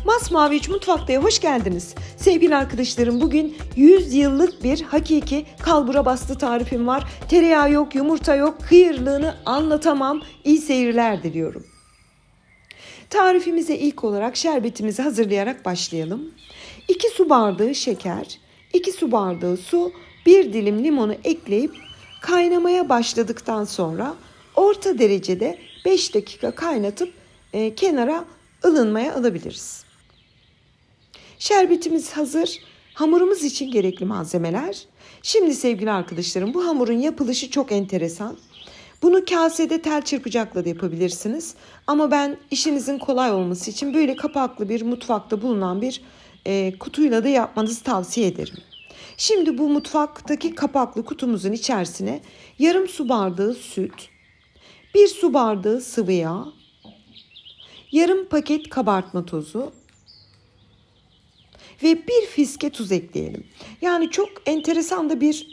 Masmavi 3 Mutfakta'ya hoş geldiniz. Sevgili arkadaşlarım, bugün 100 yıllık bir hakiki kalbura bastı tarifim var. Tereyağı yok, yumurta yok, kıyırlığını anlatamam. İyi seyirler diliyorum. Tarifimize ilk olarak şerbetimizi hazırlayarak başlayalım. 2 su bardağı şeker, 2 su bardağı su, 1 dilim limonu ekleyip kaynamaya başladıktan sonra orta derecede 5 dakika kaynatıp kenara ılınmaya alabiliriz. Şerbetimiz hazır. Hamurumuz için gerekli malzemeler. Şimdi sevgili arkadaşlarım, bu hamurun yapılışı çok enteresan. Bunu kasede tel çırpacakla da yapabilirsiniz. Ama ben işinizin kolay olması için böyle kapaklı bir mutfakta bulunan bir kutuyla da yapmanızı tavsiye ederim. Şimdi bu mutfaktaki kapaklı kutumuzun içerisine yarım su bardağı süt, 1 su bardağı sıvı yağ, yarım paket kabartma tozu ve bir fiske tuz ekleyelim. Yani çok enteresan da bir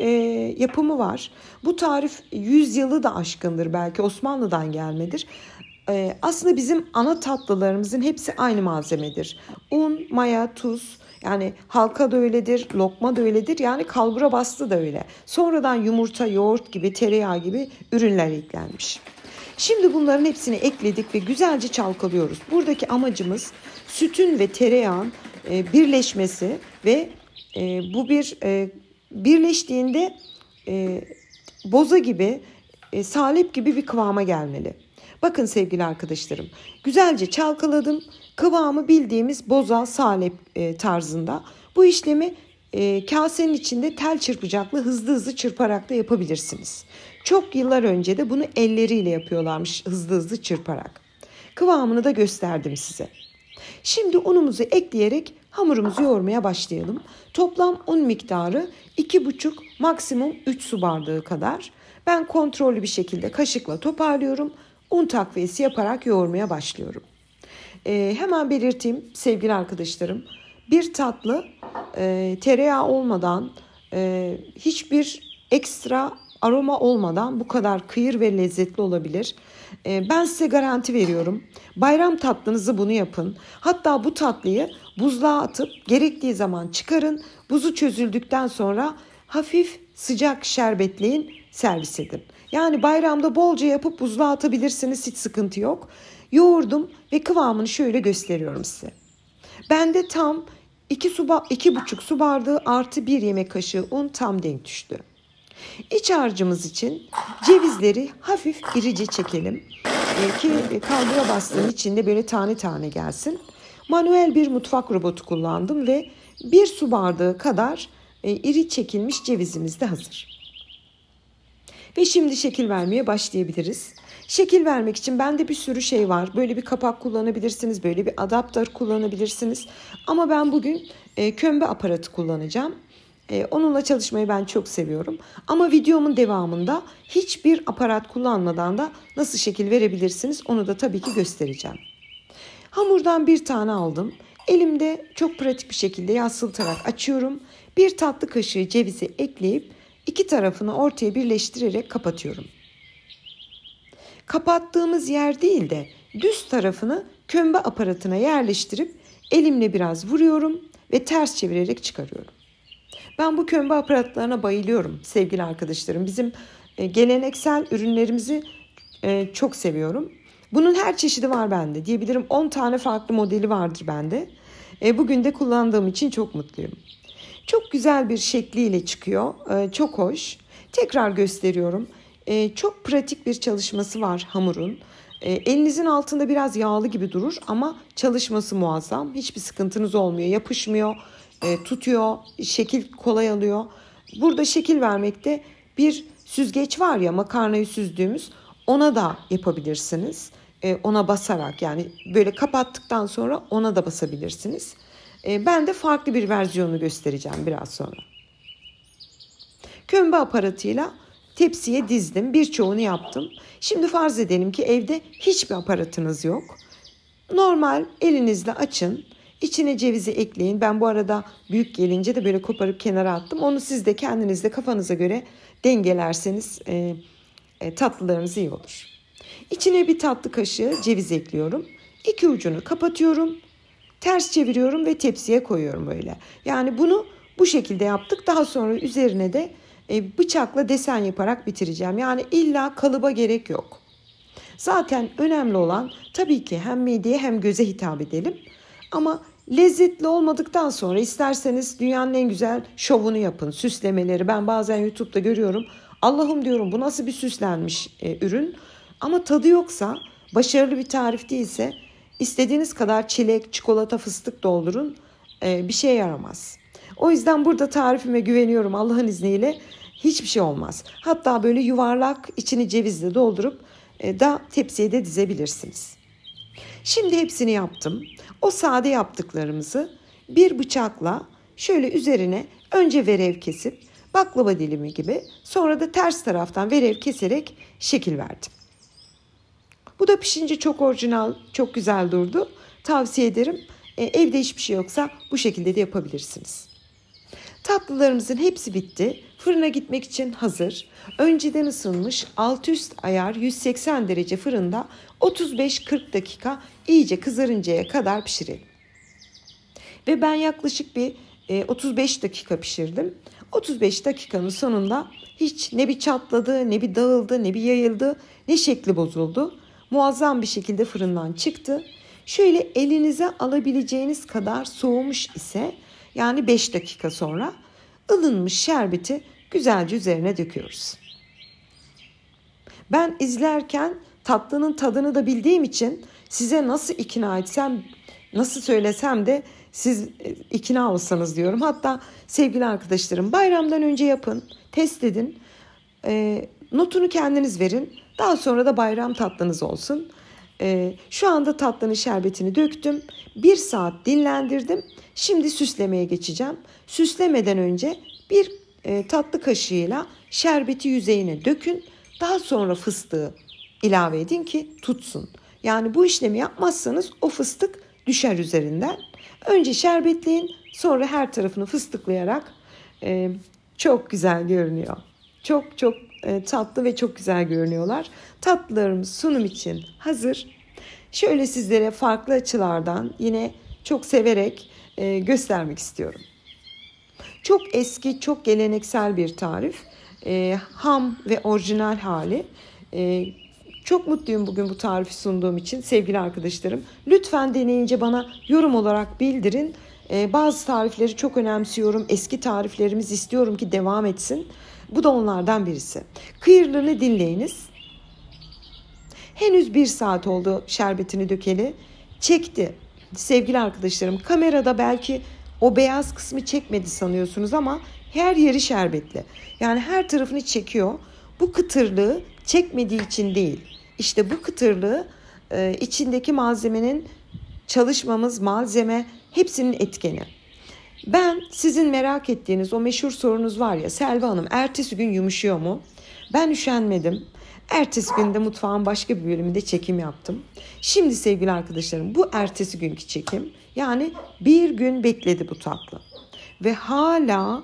yapımı var. Bu tarif 100 yılı da aşkındır, belki Osmanlı'dan gelmedir. Aslında bizim ana tatlılarımızın hepsi aynı malzemedir. Un, maya, tuz, yani halka da öyledir, lokma da öyledir, yani kalbura bastı da öyle. Sonradan yumurta, yoğurt gibi, tereyağı gibi ürünler eklenmiş. Şimdi bunların hepsini ekledik ve güzelce çalkalıyoruz. Buradaki amacımız sütün ve tereyağın birleşmesi ve bu birleştiğinde boza gibi, salep gibi bir kıvama gelmeli. Bakın sevgili arkadaşlarım, güzelce çalkaladım. Kıvamı bildiğimiz boza, salep tarzında. Bu işlemi kasenin içinde tel çırpacakla hızlı çırparak da yapabilirsiniz. Çok yıllar önce de bunu elleriyle yapıyorlarmış, hızlı çırparak. Kıvamını da gösterdim size. Şimdi unumuzu ekleyerek hamurumuzu yoğurmaya başlayalım. Toplam un miktarı 2,5 maksimum 3 su bardağı kadar. Ben kontrollü bir şekilde kaşıkla toparlıyorum. Un takviyesi yaparak yoğurmaya başlıyorum. Hemen belirteyim sevgili arkadaşlarım. Bir tatlı tereyağı olmadan, hiçbir ekstra aroma olmadan bu kadar kıyır ve lezzetli olabilir. Ben size garanti veriyorum. Bayram tatlınızı bunu yapın. Hatta bu tatlıyı buzluğa atıp gerektiği zaman çıkarın. Buzu çözüldükten sonra hafif sıcak şerbetleyin, servis edin. Yani bayramda bolca yapıp buzluğa atabilirsiniz, hiç sıkıntı yok. Yoğurdum ve kıvamını şöyle gösteriyorum size. Bende tam 2,5 su bardağı artı 1 yemek kaşığı un tam denk düştü. İç harcımız için cevizleri hafif irice çekelim ki kalbura bastığım içinde böyle tane tane gelsin. Manuel bir mutfak robotu kullandım ve 1 su bardağı kadar iri çekilmiş cevizimiz de hazır. Ve şimdi şekil vermeye başlayabiliriz. Şekil vermek için bende bir sürü şey var. Böyle bir kapak kullanabilirsiniz, böyle bir adaptör kullanabilirsiniz. Ama ben bugün kömbe aparatı kullanacağım. Onunla çalışmayı ben çok seviyorum. Ama videomun devamında hiçbir aparat kullanmadan da nasıl şekil verebilirsiniz onu da tabii ki göstereceğim. Hamurdan bir tane aldım. Elimde çok pratik bir şekilde yassıltarak açıyorum. 1 tatlı kaşığı cevizi ekleyip iki tarafını ortaya birleştirerek kapatıyorum. Kapattığımız yer değil de düz tarafını kömbe aparatına yerleştirip elimle biraz vuruyorum ve ters çevirerek çıkarıyorum. Ben bu kömbe aparatlarına bayılıyorum sevgili arkadaşlarım. Bizim geleneksel ürünlerimizi çok seviyorum. Bunun her çeşidi var bende. Diyebilirim 10 tane farklı modeli vardır bende. Bugün de kullandığım için çok mutluyum. Çok güzel bir şekliyle çıkıyor. Çok hoş. Tekrar gösteriyorum. Çok pratik bir çalışması var hamurun. Elinizin altında biraz yağlı gibi durur ama çalışması muazzam. Hiçbir sıkıntınız olmuyor. Yapışmıyor, tutuyor, şekil kolay alıyor. Burada şekil vermekte bir süzgeç var ya, makarnayı süzdüğümüz, ona da yapabilirsiniz. Ona basarak, yani böyle kapattıktan sonra ona da basabilirsiniz. Ben de farklı bir versiyonu göstereceğim biraz sonra. Kömbe aparatıyla tepsiye dizdim. Birçoğunu yaptım. Şimdi farz edelim ki evde hiçbir aparatınız yok. Normal elinizle açın. İçine cevizi ekleyin. Ben bu arada büyük gelince de böyle koparıp kenara attım. Onu siz de kendinizde kafanıza göre dengelerseniz tatlılarınız iyi olur. İçine bir tatlı kaşığı ceviz ekliyorum. İki ucunu kapatıyorum. Ters çeviriyorum ve tepsiye koyuyorum böyle. Yani bunu bu şekilde yaptık. Daha sonra üzerine de bıçakla desen yaparak bitireceğim. Yani illa kalıba gerek yok. Zaten önemli olan tabii ki hem mideye hem göze hitap edelim. Ama lezzetli olmadıktan sonra isterseniz dünyanın en güzel şovunu yapın. Süslemeleri ben bazen YouTube'da görüyorum. Allah'ım diyorum, bu nasıl bir süslenmiş ürün. Ama tadı yoksa, başarılı bir tarif değilse istediğiniz kadar çilek, çikolata, fıstık doldurun. Bir şeye yaramaz. O yüzden burada tarifime güveniyorum, Allah'ın izniyle hiçbir şey olmaz. Hatta böyle yuvarlak, içini cevizle doldurup da tepsiye de dizebilirsiniz. Şimdi hepsini yaptım. O sade yaptıklarımızı bir bıçakla şöyle üzerine önce verev kesip baklava dilimi gibi, sonra da ters taraftan verev keserek şekil verdim. Bu da pişince çok orijinal, çok güzel durdu. Tavsiye ederim. Evde hiçbir şey yoksa bu şekilde de yapabilirsiniz. Tatlılarımızın hepsi bitti. Fırına gitmek için hazır. Önceden ısınmış alt üst ayar 180 derece fırında 35-40 dakika iyice kızarıncaya kadar pişirelim. Ve ben yaklaşık bir 35 dakika pişirdim. 35 dakikanın sonunda hiç ne bir çatladı, ne bir dağıldı, ne bir yayıldı, ne şekli bozuldu. Muazzam bir şekilde fırından çıktı. Şöyle elinize alabileceğiniz kadar soğumuş ise, yani 5 dakika sonra ılınmış şerbeti güzelce üzerine döküyoruz. Ben izlerken tatlının tadını da bildiğim için size nasıl ikna etsem, nasıl söylesem de siz ikna olsanız diyorum. Hatta sevgili arkadaşlarım, bayramdan önce yapın, test edin, notunu kendiniz verin. Daha sonra da bayram tatlınız olsun. Şu anda tatlının şerbetini döktüm. 1 saat dinlendirdim. Şimdi süslemeye geçeceğim. Süslemeden önce bir tatlı kaşığıyla şerbeti yüzeyine dökün. Daha sonra fıstığı ilave edin ki tutsun. Yani bu işlemi yapmazsanız o fıstık düşer üzerinden. Önce şerbetleyin, sonra her tarafını fıstıklayarak çok güzel görünüyor. Çok tatlı ve çok güzel görünüyorlar. Tatlılarımız sunum için hazır. Şöyle sizlere farklı açılardan yine çok severek göstermek istiyorum. Çok eski, çok geleneksel bir tarif. Ham ve orijinal hali. Çok mutluyum bugün bu tarifi sunduğum için sevgili arkadaşlarım. Lütfen deneyince bana yorum olarak bildirin. Bazı tarifleri çok önemsiyorum. Eski tariflerimiz istiyorum ki devam etsin. Bu da onlardan birisi. Kıyırlığını dinleyiniz. Henüz 1 saat oldu şerbetini dökeli. Çekti. Sevgili arkadaşlarım, kamerada belki o beyaz kısmı çekmedi sanıyorsunuz ama her yeri şerbetli. Yani her tarafını çekiyor. Bu kıtırlığı çekmediği için değil. İşte bu kıtırlığı içindeki malzemenin, çalışmamız, malzeme hepsinin etkeni. Ben sizin merak ettiğiniz o meşhur sorunuz var ya, Selva Hanım ertesi gün yumuşuyor mu? Ben üşenmedim. Ertesi gün de mutfağın başka bir bölümünde çekim yaptım. Şimdi sevgili arkadaşlarım, bu ertesi günkü çekim, yani 1 gün bekledi bu tatlı. Ve hala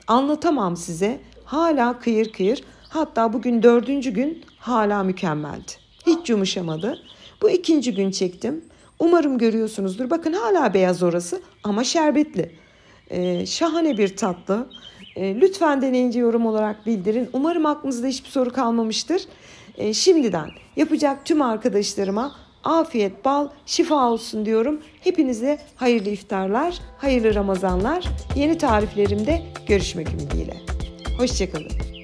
anlatamam size, hala kıyır kıyır. Hatta bugün 4. gün hala mükemmeldi. Hiç yumuşamadı. Bu 2. gün çektim. Umarım görüyorsunuzdur. Bakın hala beyaz orası ama şerbetli. Şahane bir tatlı. Lütfen deneyince yorum olarak bildirin. Umarım aklınızda hiçbir soru kalmamıştır. Şimdiden yapacak tüm arkadaşlarıma afiyet, bal, şifa olsun diyorum. Hepinize hayırlı iftarlar, hayırlı Ramazanlar. Yeni tariflerimde görüşmek ümidiyle. Hoşça kalın.